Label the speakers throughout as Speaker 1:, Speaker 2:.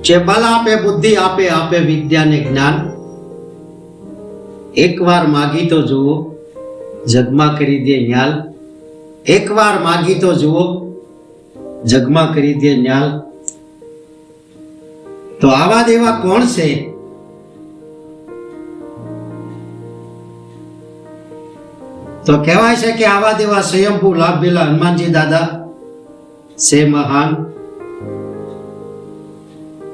Speaker 1: જે બલ આપે બુદ્ધિ આપે આપે વિદ્યા ને જ્ઞાન, એકવાર માગી તો જુઓ જગમાં કરી દે ન્યાલ, એકવાર માગી તો જુઓ જગમાં કરી દે ન્યાલ. તો આવા દેવા કોણ છે? તો કહેવાય છે કે આવા દેવા સ્વયંભૂ લાભેલા હનુમાનજી દાદા છે મહાન.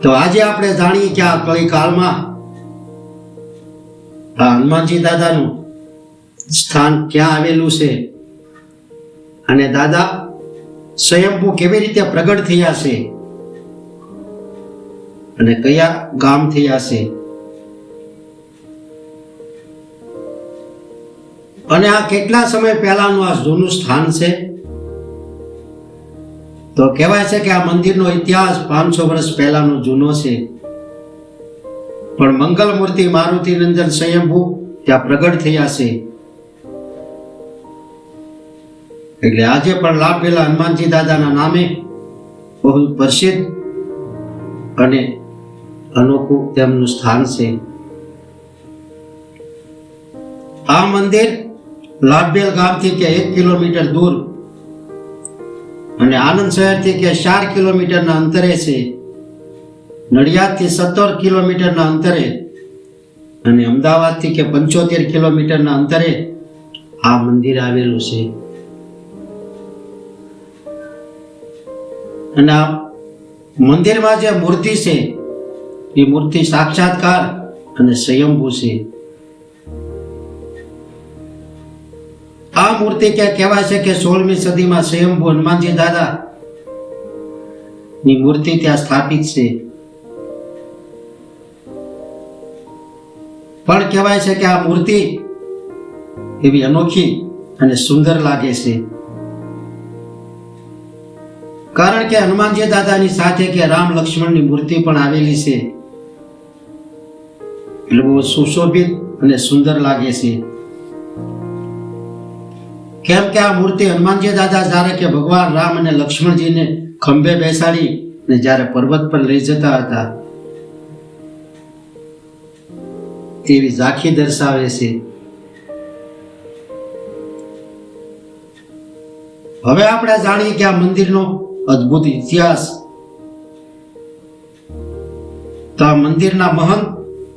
Speaker 1: તો આજે આપણે જાણીએ કે આ કળીકાળમાં આ હનુમાનજી દાદાનું સ્થાન ક્યાં આવેલું છે અને દાદા સ્વયંભૂ કેવી રીતે પ્રગટ થયા છે અને કયા ગામ થયા છે, અને આ કેટલા સમય પહેલાનું આ જૂનું સ્થાન છે. તો કહેવાય છે કે આ મંદિરનો ઇતિહાસ 500 વર્ષ પહેલાનો જૂનો છે, પણ મંગલ મૂર્તિ મારુતિ નંદન સ્વયંભૂ ત્યાં પ્રગટ થયા છે. એટલે આજે પણ લાભેલા હનુમાનજી દાદાના નામે બહુ પ્રસિદ્ધ અને અનોખું તેમનું સ્થાન છે. આ મંદિર લાભેલ ગામથી કે 1 કિલોમીટર દૂર અને આનંદ શહેરથી કે 4 કિલોમીટરના અંતરે છે, નડિયાદથી 17 કિલોમીટરના અંતરે અને અમદાવાદથી કે 75 કિલોમીટરના અંતરે આ મંદિર આવેલું છે. અને આ મંદિરમાં જે મૂર્તિ છે એ મૂર્તિ સાક્ષાત્કાર અને સ્વયંભૂ છે. આ મૂર્તિ કહેવાય છે કે 16મી સદીમાં સ્વયંભૂ હનુમાનજી દાદા ની મૂર્તિ ત્યાં સ્થાપિત છે. પણ કહેવાય છે કે આ મૂર્તિ એવી અનોખી અને સુંદર લાગે છે, કારણ કે હનુમાનજી દાદાની સાથે કે રામ લક્ષ્મણની મૂર્તિ પણ આવેલી છે, એટલે બહુ સુશોભિત અને સુંદર લાગે છે. કેમ કે આ મૂર્તિ હનુમાનજી દાદા જ્યારે કે ભગવાન રામ અને લક્ષ્મણજીને ખંભે બેસાડી ને જ્યારે પર્વત પર લઈ જતા હતા તેવી ઝાંખી દર્શાવે છે. હવે આપણે જાણીએ કે આ મંદિરનો અદ્ભુત ઇતિહાસ. તો આ મંદિરના મહંત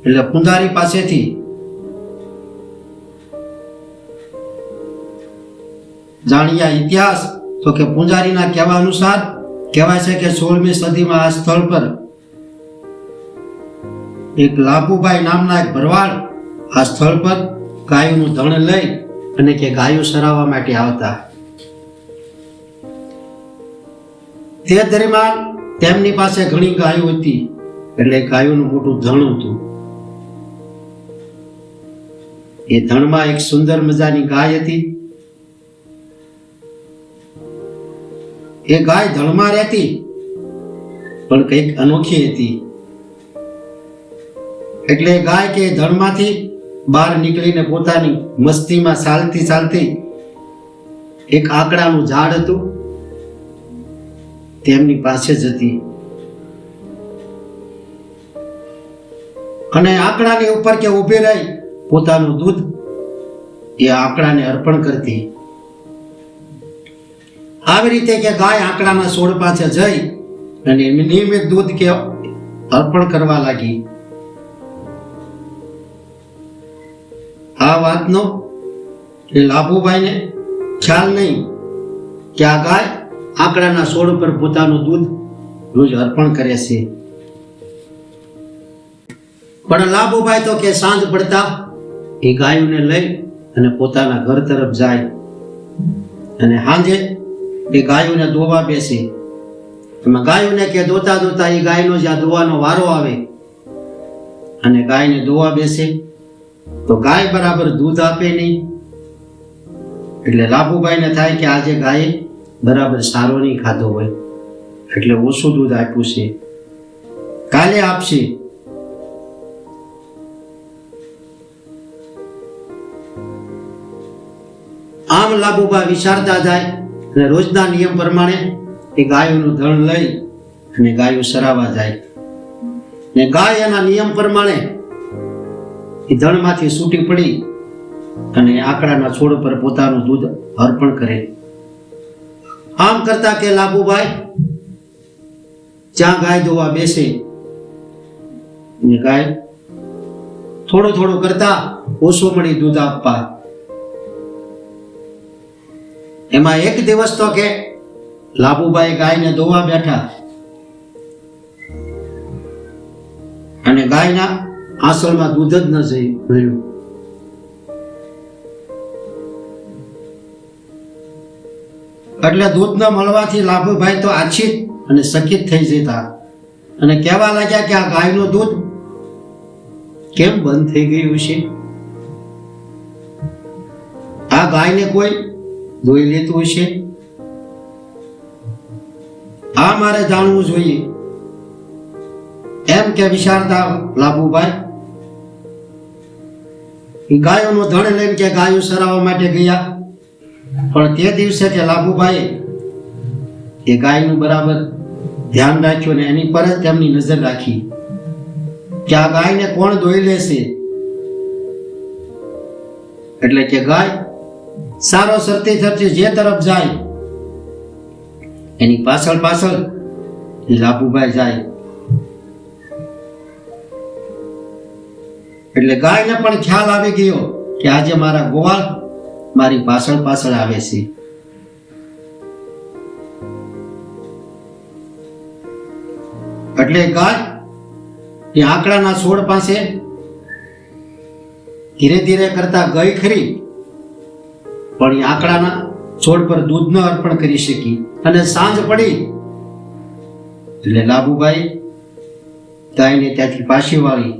Speaker 1: એટલે પૂંજારી પાસેથી જાણીએ ઇતિહાસ. તો કે પૂંજારીના કહેવા અનુસાર કહેવાય છે કે 16મી સદીમાં આ સ્થળ પર એક લાભુભાઈ નામના એક ભરવાડ આ સ્થળ પર ગાયોનું ધણ લઈ અને કે ગાયો ચરાવવા માટે આવતા. તે દરમિયાન તેમની પાસે ઘણી ગાયો હતી, એટલે ગાયોનું મોટું ધણ હતું. એ ધણમાં એક સુંદર મજાની ગાય હતી. એ ગાય ધણમાં રહેતી પણ કંઈક અનોખી હતી. એટલે ગાય કે ધણમાંથી બહાર નીકળીને પોતાની મસ્તીમાં ચાલતી ચાલતી એક આકડાનું ઝાડ હતું તેમની પાસે જતી અને આકડાની ઉપર કે ઊભી રહી પોતાનું દૂધ એ આકડાને અર્પણ કરતી. આવી રીતે કે ગાય આકડાના છોડ પાસે જઈ અને નિયમિત દૂધ કે અર્પણ કરવા લાગી. આ વાતનો એ લાભુભાઈને ખ્યાલ નહીં કે આ ગાય આકડાના છોડ પર પોતાનું દૂધ રોજ અર્પણ કરે છે. પણ લાભુભાઈ તો કે સાંજ પડતા એ ગાયોને લઈ અને પોતાના ઘર તરફ જાય અને સાંજે એ ગાયોને દોવા બેસે. એમાં ગાયોને કે દોતા દોતા એ ગાયનો જ્યાં દોવાનો વારો આવે અને ગાયને દોવા બેસે તો ગાય બરાબર દૂધ આપે નહીં. એટલે લાભુભાઈને થાય કે આજે ગાયે બરાબર સારો નહીં ખાધો હોય, એટલે ઓછું દૂધ આપ્યું છે, કાલે આપશે. આમ લાભુભા વિચારતા જાય અને રોજના નિયમ પ્રમાણે એ ગાયોનું ધણ લઈ અને ગાયો ચરાવવા જાય. ને ગાય એના નિયમ પ્રમાણે એ ધણમાંથી છૂટી પડી અને આકડાના છોડ પર પોતાનું દૂધ અર્પણ કરે. આમ કરતા કે લાભુભાઈ જ્યાં ગાય દોવા બેસે ને ગાય થોડું થોડું કરતા ઓછું મળી દૂધ આપવા. એમાં એક દિવસ તો કે લાભુભાઈ ગાયને દોવા બેઠા અને ગાયના આંસળમાં દૂધ જ ન જઈ મળ્યું. એટલે દૂધ ન મળવાથી લાભુભાઈ તો આછિત અને સખિત થઈ જતા અને કહેવા લાગ્યા કે આ ગાયનું દૂધ કેમ બંધ થઈ ગયું છે? આ ગાયને કોઈ દોઈ લેતું હશે? આ મારે જાણવું જોઈએ એમ કે વિચારતા લાભુભાઈ ગાયોનો ધણ લઈને કે ગાયો સરાવવા માટે ગયા. પણ તે દિવસે કે લાભુભાઈ એ ગાયનું બરાબર ધ્યાન રાખ્યું ને એની પર જ તેમની નજર રાખી કે આ ગાયને કોણ દોઈ લેશે. એટલે કે ગાય સારો સરતી સરતી જે તરફ જાય એની પાછળ પાછળ લાભુભાઈ જાય. એટલે ગાયને પણ ખ્યાલ આવી ગયો કે આજે મારા ગોવાળ મારી પાછળ પાછળ આવે છે. એટલે ગાય એ આંકડાના છોડ પાસે ધીરે ધીરે કરતા ગઈ ખરી, પણ એ આંકડાના છોડ પર દૂધ ન અર્પણ કરી શકી. અને સાંજ પડી એટલે લાભુભાઈ ગાયને ત્યાંથી પાછી વાળી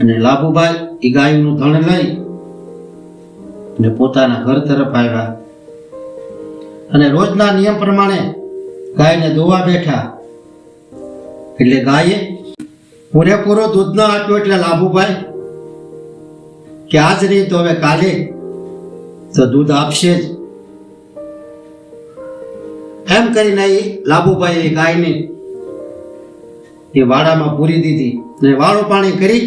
Speaker 1: અને લાભુભાઈ એ ગાયનું ધણ લઈ અને પોતાના ઘર તરફ આવ્યા અને રોજના નિયમ પ્રમાણે ગાયને દોવા બેઠા. એટલે ગાયે પૂરેપૂરો દૂધ ન આપ્યો. એટલે લાભુભાઈ કે આજ નહીં તો હવે કાલે તો દૂધ આપશે જ. એમ કરીને લાભુભાઈ ગાયને એ વાડામાં પૂરી દીધી ને વાળું પાણી કરી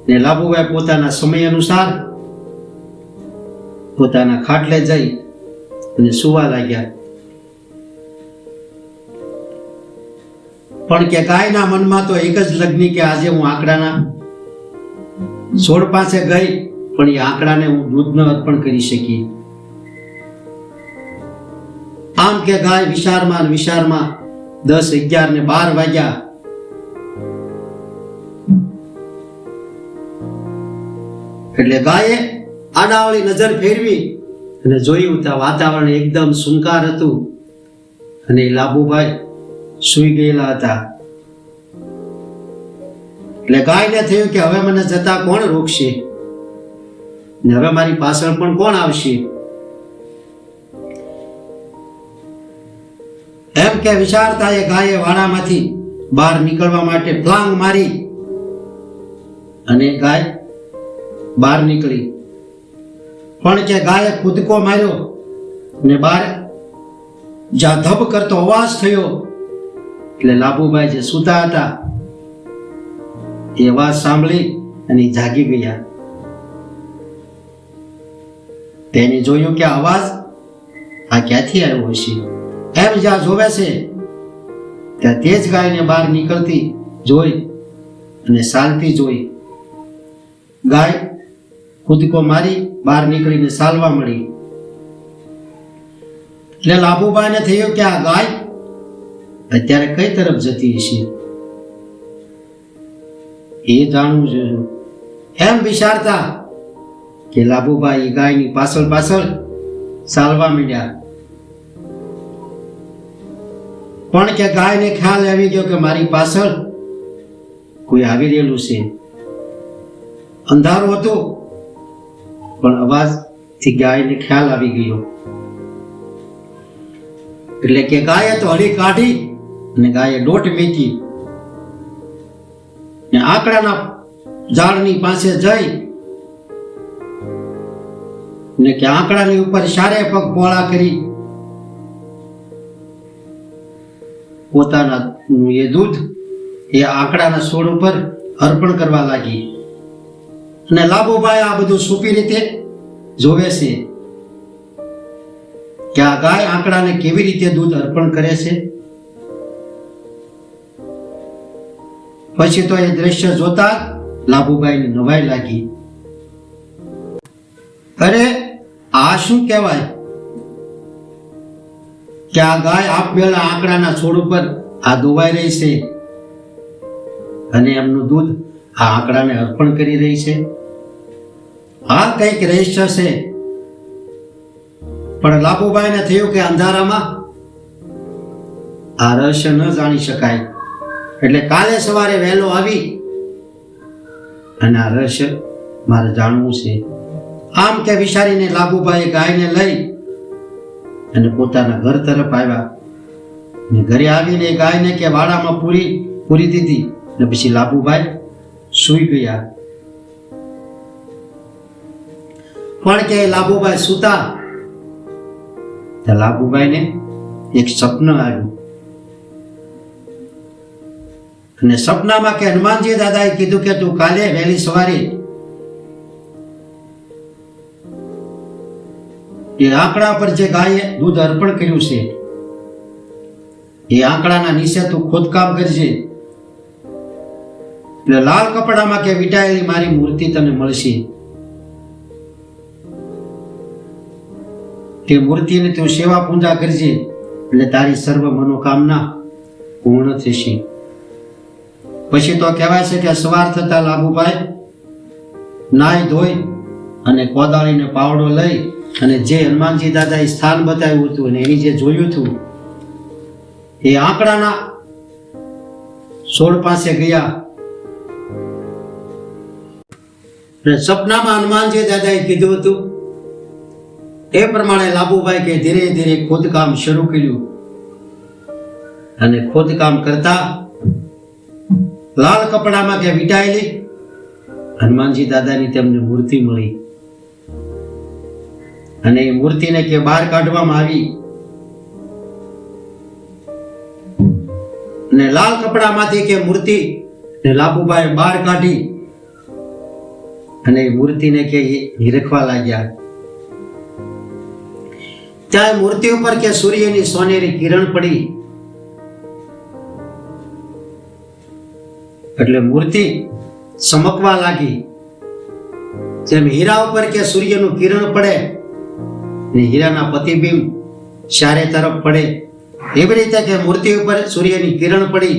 Speaker 1: ને લાભુભાઈ પોતાના સમય અનુસાર પોતાના ખાટલે જઈ અને સુવા લાગ્યા. પણ કે ગાયના મનમાં તો એક જ લગ્ની કે આજે હું આંકડાના છોડ પાસે ગઈ પણ એ આંકડાને હું દૂધ ન અર્પણ કરી શકી. આમ કે ગાય વિચારમાં 10, 11 ને 12 વાગ્યા. એટલે ગાયે આડાવળી નજર ફેરવી અને જોયું તો વાતાવરણ એકદમ સુનકાર હતું અને લાભુભાઈ સૂઈ ગયેલા હતા. એટલે ગાયને થયું કે હવે મને જતા કોણ રોકશે ને હવે મારી પાછળ પણ કોણ આવશે. એમ કે વિચારતા એ ગાયે વાડામાંથી બહાર નીકળવા માટે ફ્લાંગ મારી અને ગાય બહાર નીકળી. પણ કે ગાયે કૂદકો માર્યો ને બહાર જ્યાં ધબ કરતો અવાજ થયો એટલે લાભુભાઈ જે સૂતા હતા એ અવાજ સાંભળી અને જાગી ગયા. તેને જોયું કે અવાજ આ ક્યાંથી આવ્યો હશે. એમ જ્યાં જોવે છે ત્યાં તે જ ગાયને બહાર નીકળતી જોઈ અને ચાલતી જોઈ. ગાય કૂદકો મારી બહાર નીકળીને ચાલવા મળી. એટલે લાભુભાઈને થયું કે આ ગાય અત્યારે કઈ તરફ જતી હશે એ જાણવું જોઈએ. એમ વિચારતા કે લાભુભાઈ ગાયની પાછળ પાછળ ચાલવા માંડ્યા. પણ કે ગાયને ખ્યાલ આવી ગયો કે મારી પાછળ કોઈ આવી રહેલું છે. અંધારું હતું પણ અવાજથી ગાયને ખ્યાલ આવી ગયો. એટલે કે ગાયે તો હળી કાઢી અને ગાયે દોટ મેકી ને આંકડાના ઝાડની પાસે જઈ ને કે આંકડાની ઉપર સારે પગ પોળા કરી પોતાના એ દૂધ એ આંકડાના છોડ ઉપર અર્પણ કરવા લાગી. અને લાભુભાઈ આ બધું સુપી રીતે જોવે છે કે આ ગાય આંકડાને કેવી રીતે દૂધ અર્પણ કરે છે. પછી તો એ દ્રશ્ય જોતા લાભુભાઈને નવાઈ લાગી. અરે આ શું કહેવાય કે આ ગાય આપમેળા આંકડાના છોડ ઉપર આ દોવાઈ રહી છે અને એમનું દૂધ આ આંકડાને અર્પણ કરી રહી છે. આ કંઈક રહસ્ય છે. પણ લાભુભાઈને થયું કે અંધારામાં આ રહસ્ય ન જાણી શકાય, એટલે કાલે સવારે વહેલો આવી અને આ રહસ્ય મારે જાણવું છે. આમ કે વિચારીને લાભુભાઈ ગાયને લઈ અને પોતાના ઘર તરફ આવ્યા. ઘરે આવીને ગાયને કે વાડામાં પૂરી દીધી ને પછી લાભુભાઈ સૂઈ ગયા. પણ કે લાભુભાઈ સૂતા લાભુભાઈને એક સપન આવ્યું. અને સપનામાં કે હનુમાનજી દાદાએ કીધું કે તું કાલે વહેલી સવારે એ આંકડા પર જે ગાયે દૂધ અર્પણ કર્યું છે એ આંકડાના નીચે તું ખોદકામ કરજે, એટલે લાલ કપડામાં કે વીંટાયેલી મારી મૂર્તિ તને મળશે. તે મૂર્તિની તું સેવા પૂજા કરજે એટલે તારી સર્વ મનોકામના પૂર્ણ થશે. પછી તો કહેવાય છે કે સવાર થતા લાભુભાઈ નાઈ ધોઈ અને કોદાળીને પાવડો લઈ અને જે હનુમાનજી દાદાએ સ્થાન બતાવ્યું હતું અને એની જે જોયું હતું એ આંકડાના છોડ પાસે ગયા. સપનામાં હનુમાનજી દાદાએ કીધું હતું એ પ્રમાણે લાભુભાઈ કે ધીરે ધીરે ખોદકામ શરૂ કર્યું. અને ખોદકામ કરતા લાલ કપડામાં કે વીંટાયેલી હનુમાનજી દાદાની તેમને મૂર્તિ મળી. અને એ મૂર્તિને કે બહાર કાઢવામાં આવી અને લાલ કપડામાંથી કે મૂર્તિ ને લાભુભાઈ બહાર કાઢી અને એ મૂર્તિને કે નિરખવા લાગ્યા. ત્યાં મૂર્તિ ઉપર કે સૂર્યની સોનેરી કિરણ પડી એટલે મૂર્તિ ચમકવા લાગી. જેમ હીરા ઉપર કે સૂર્યનું કિરણ પડે ને હીરાના પ્રતિબિંબ ચારે તરફ પડે એવી રીતે કે મૂર્તિ ઉપર સૂર્યની કિરણ પડી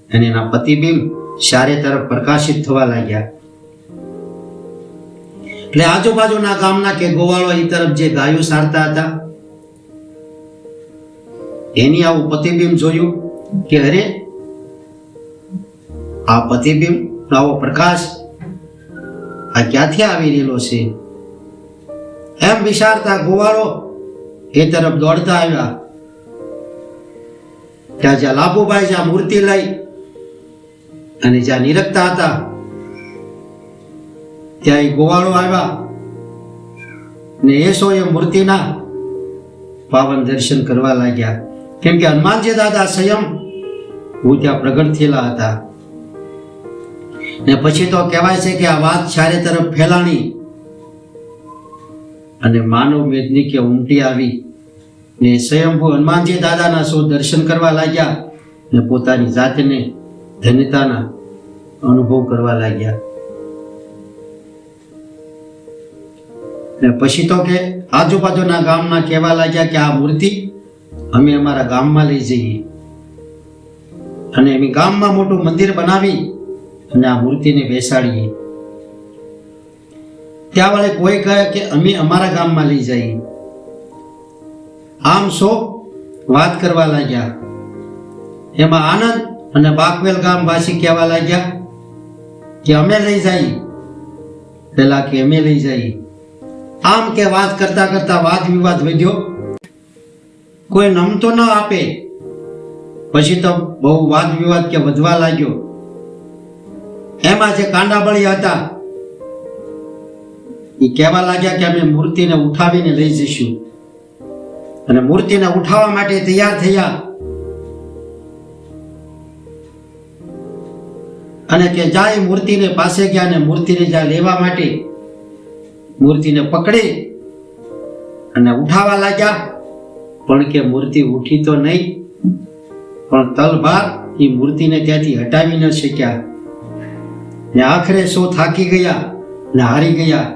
Speaker 1: અને એના પ્રતિબિંબ ચારે તરફ પ્રકાશિત થવા લાગ્યા. એટલે આજુબાજુના ગામના કે ગોવાળો એ તરફ જે ગાયો સારતા હતા એની આવું પ્રતિબિંબ જોયું કે અરે આ પ્રતિબિંબ આવો પ્રકાશ આ ક્યાંથી આવી રહેલો છે એમ વિચારતા ગોવાળો એ તરફ દોડતા આવ્યા. ત્યાં જ્યાં લાભુભાઈ જ્યાં મૂર્તિ લઈ અને જ્યાં નિરખતા હતા ત્યાં એ ગોવાળો આવ્યા ને એસો એ મૂર્તિના પાવન દર્શન કરવા લાગ્યા. કેમ કે હનુમાનજી દાદા સ્વયં હું ત્યાં પ્રગટ થયેલા હતા. ને પછી તો કહેવાય છે કે આ વાત ચારે તરફ ફેલાણી અને માનવ મેદની કે ઉમટી આવી ને સ્વયંભૂ હનુમાનજી દાદાના સૌ દર્શન કરવા લાગ્યા ને પોતાની જાતને ધન્યતાના અનુભવ કરવા લાગ્યા. ને પછી તો કે આજુબાજુના ગામના કહેવા લાગ્યા કે આ મૂર્તિ અમે અમારા ગામમાં લઈ જઈએ અને અમે ગામમાં મોટું મંદિર બનાવી અને આ મૂર્તિને બેસાડીએ. ત્યાં વળે કોઈ કહે કે અમે અમારા ગામમાં લઈ જઈએ. આમ સો વાત કરવા લાગ્યા. એમાં આનંદ અને બાકવેલ ગામવાસી કહેવા લાગ્યા કે અમે લઈ જઈએ, પેલા કે અમે લઈ જઈએ. આમ કે વાત કરતા કરતા વાદ વિવાદ વધ્યો. કોઈ નમતો ન આપે પછી તો બહુ વાદ વિવાદ કે વધવા લાગ્યો. એમાં જે કાંડાબળી હતા એ કહેવા લાગ્યા કે અમે મૂર્તિને ઉઠાવીને લઈ જઈશું અને મૂર્તિને ઉઠાવવા માટે તૈયાર થયા અને કે જાય મૂર્તિને પાસે ગયા અને મૂર્તિને જ્યાં લેવા માટે મૂર્તિને પકડી અને ઉઠાવવા લાગ્યા, પણ કે મૂર્તિ ઉઠી તો નહીં, પણ તલભાર એ મૂર્તિને ત્યાંથી હટાવી ન શક્યા ને આખરે થાકી ગયા ને હારી ગયા.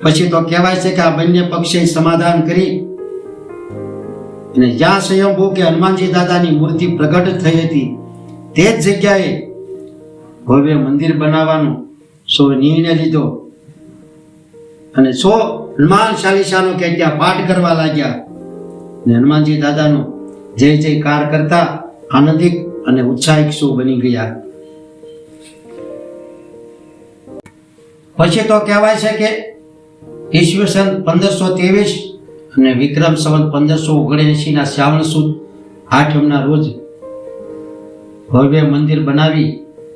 Speaker 1: પછી તો કહેવાય છે કે આ બંને પક્ષે સમાધાન કરી અને જ્યાં સ્વયંભૂ કે હનુમાનજી દાદાની મૂર્તિ પ્રગટ થઈ હતી તે જ જગ્યાએ ભવ્ય મંદિર બનાવવાનો નિર્ણય લીધો અને હનુમાન ચાલીસાનો કે ત્યાં પાઠ કરવા લાગ્યા ને હનુમાનજી દાદાનો જય જયકાર કરતા આનંદિત અને ઉત્સાહિત બની ગયા. પછી તો કહેવાય છે કે ઈસવીસન 1523 અને વિક્રમ સંવત 1579 ના શ્રાવણ સુદ 8મના રોજ ભવ્ય મંદિર બનાવી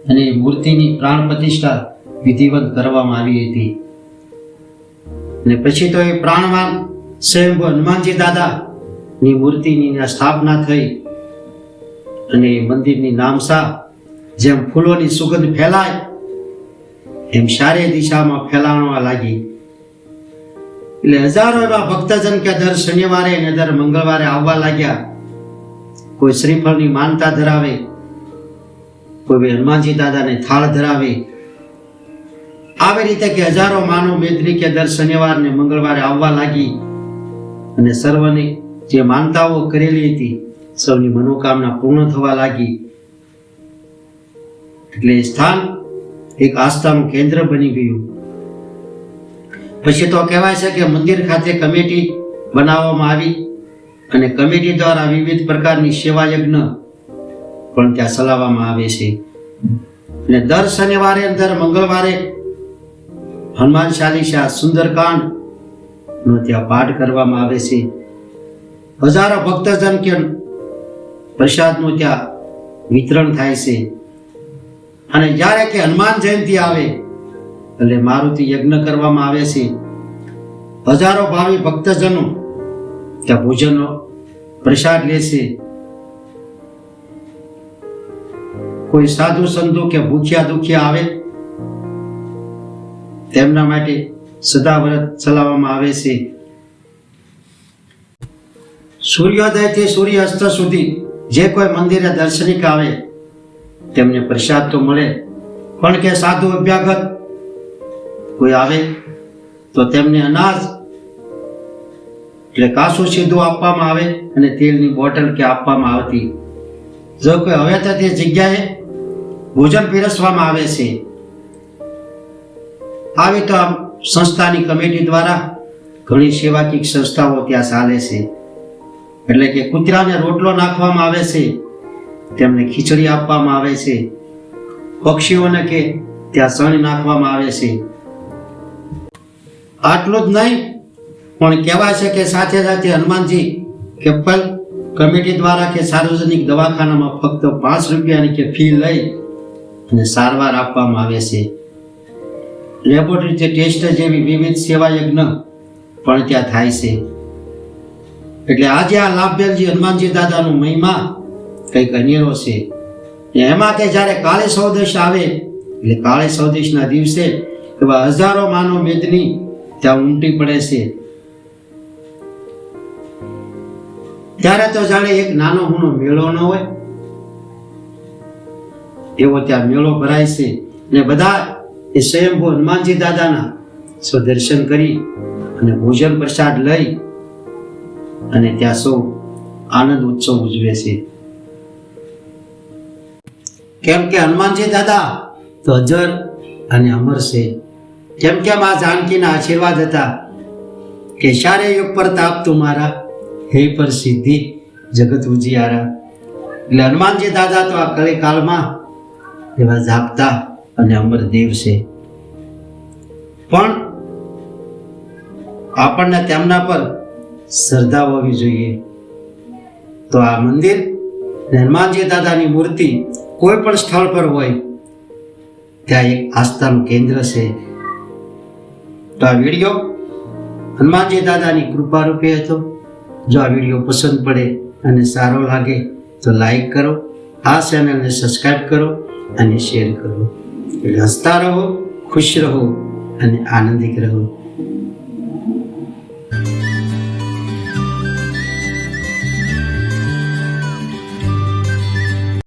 Speaker 1: અને મૂર્તિની પ્રાણ પ્રતિષ્ઠા વિધિવત કરવામાં આવી હતી. અને પછી તો એ પ્રાણવાન સ્વયંભૂ હનુમાનજી દાદાની મૂર્તિની સ્થાપના થઈ અને મંદિરની નામસા જેમ ફૂલોની સુગંધ ફેલાય એમ ચારે દિશામાં ફેલાવા લાગી. એટલે હજારો એવા ભક્તજન કે દર શનિવારે અને દર મંગળવારે આવવા લાગ્યા. કોઈ શ્રીફળની માનતા ધરાવે, કોઈ હનુમાનજી દાદાને થાળ ધરાવે. આવી રીતે કે હજારો માનવ મેદની કે દર શનિવાર ને મંગળવારે આવવા લાગી અને સર્વની જે માનતાઓ કરેલી હતી સૌની મનોકામના પૂર્ણ થવા લાગી. એટલે સ્થાન એક આસ્થાનું કેન્દ્ર બની ગયું. પછી તો કહેવાય છે કે મંદિર ખાતે કમિટી બનાવવામાં આવી અને કમિટી દ્વારા વિવિધ પ્રકારની સેવા યજ્ઞ પણ ત્યાં ચલાવવામાં આવે છે. અને દર શનિવારે દર મંગળવારે હનુમાન ચાલીસા સુંદરકાંડ નો ત્યાં પાઠ કરવામાં આવે છે. હજારો ભક્તજન કે પ્રસાદનું ત્યાં વિતરણ થાય છે. અને જ્યારે કે હનુમાન જયંતિ આવે એટલે મારુતિ યજ્ઞ કરવામાં આવે છે. હજારો ભાવિ ભક્તજનો ત્યાં ભોજનનો પ્રસાદ લે છે. કોઈ સાધુ સંતો કે ભૂખ્યા દુખિયા આવે તેમના માટે સદા વ્રત ચલાવવામાં આવે છે. સૂર્યોદયથી સૂર્યાસ્ત સુધી જે કોઈ મંદિરે દર્શનિક આવે તેમને પ્રસાદ તો મળે, પણ કે સાધુ અભ્યાગત કોઈ આવે તો તેમને અનાજ એટલે કાસું સીધું આપવામાં આવે અને તેલની બોટલ કે આપવામાં આવતી. જો કોઈ હવે તો તે જગ્યાએ ભોજન પીરસવામાં આવે છે. આવી તો સંસ્થાની કમિટી દ્વારા ઘણી સેવાકીય સંસ્થાઓ ત્યાં ચાલે છે. એટલે કે કૂતરાને રોટલો નાખવામાં આવે છે, તેમને ખીચડી આપવામાં આવે છે, પક્ષીઓને કે ત્યાં શણ નાખવામાં આવે છે. આટલું જ નહીં, પણ કહેવાય છે કે સાથે સાથે હનુમાનજી કેમ્પલ કમિટી દ્વારા કે સાર્વજનિક દવાખાનામાં ફક્ત 5 રૂપિયાની કે ફી લઈ અને સારવાર આપવામાં આવે છે. લેબોરેટરી ટેસ્ટ જેવી વિવિધ સેવા યજ્ઞ પણ ત્યાં થાય છે. એટલે આજે આ લાભવેલજી હનુમાનજી દાદાનો મહિમા કંઈક અનેરો છે. એમાં કે જ્યારે કાળી ચૌદશ આવે એટલે કાળી ચૌદશના દિવસે એવા હજારો માનવ મેદની ત્યાં ઉમટી પડે છે. ત્યારે તો જાણે એક નાનો મોનો મેળો ન હોય એવો ત્યાં મેળો ભરાય છે. અને બધા એ સ્વયંભૂ હનુમાનજી દાદાના દર્શન કરી અને ભોજન પ્રસાદ લઈ અને ત્યાં સૌ આનંદ ઉત્સવ ઉજવે છે. કેમ કે હનુમાનજી દાદા તો અજર અને અમર છે. કેમ કે મા જાનકીના આશીર્વાદ હતા કે સારે યુગ પર તાપ તુમારા, હે પર સિદ્ધિ જગત ઉજિયારા. એટલે હનુમાનજી દાદા તો આ કલિકાળમાં એવા જાગતા અને અમર દેવ છે. પણ આપણને તેમના પર શ્રદ્ધા હોવી જોઈએ. તો આ મંદિર હનુમાનજી દાદાની મૂર્તિ કોઈ પણ સ્થળ પર હોય ત્યાં એક આસ્થાનું કેન્દ્ર છે. તો આ વિડીયો હનુમાનજી દાદાની કૃપા રૂપે હતો. જો આ વિડીયો પસંદ પડે અને સારો લાગે તો લાઈક કરો, આ ચેનલને સબસ્ક્રાઈબ કરો અને શેર કરો. એટલે હસતા રહો, ખુશ રહો અને આનંદિત રહો.